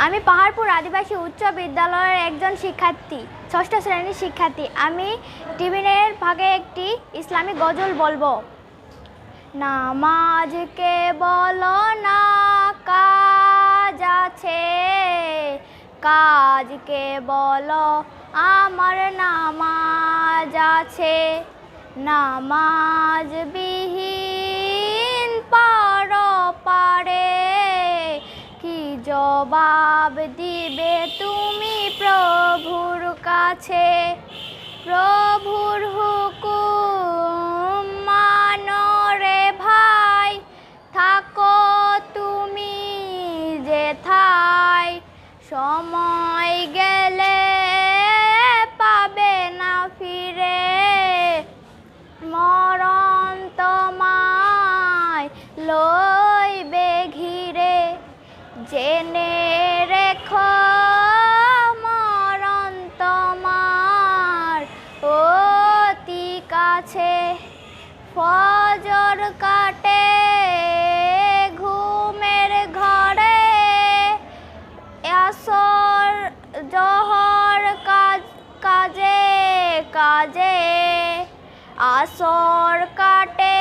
আমি পাহাড়পুর আদিবাসী উচ্চ বিদ্যালয়ের একজন শিক্ষার্থী, ষষ্ঠ শ্রেণীর শিক্ষার্থী। আমি টিফিনের ভাগে একটি ইসলামী গজল বলবো। নামাজকে বলো না কাজ আছে, কাজকে বলো আমার নামাজ আছে। নামাজ বিহীন পারে কি জবাব দিবে তুমি প্রভুর কাছে? প্রভুর হুকুম মানো রে ভাই, থাকো তুমি যেথায়। সময় গেলে পাবে না ফিরে, মরণ তোমায় লইবে ঘিরে। জেনে রেখো মরণ তোমার অতি কাছে। ফজর কাটে ঘুমের ঘরে, আসর জোহর কাজে কাজে। আসর কাটে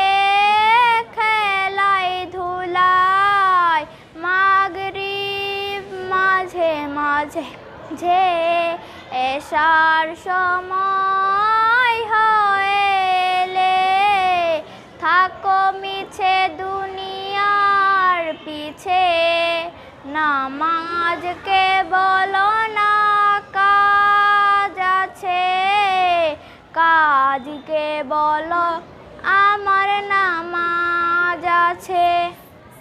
খেলায় ধুলায়, মাগরিব মাঝে মাঝে এশার সময় হইলে। থাকো মিছে দুনিয়ার পিছে, নামাজকে বলো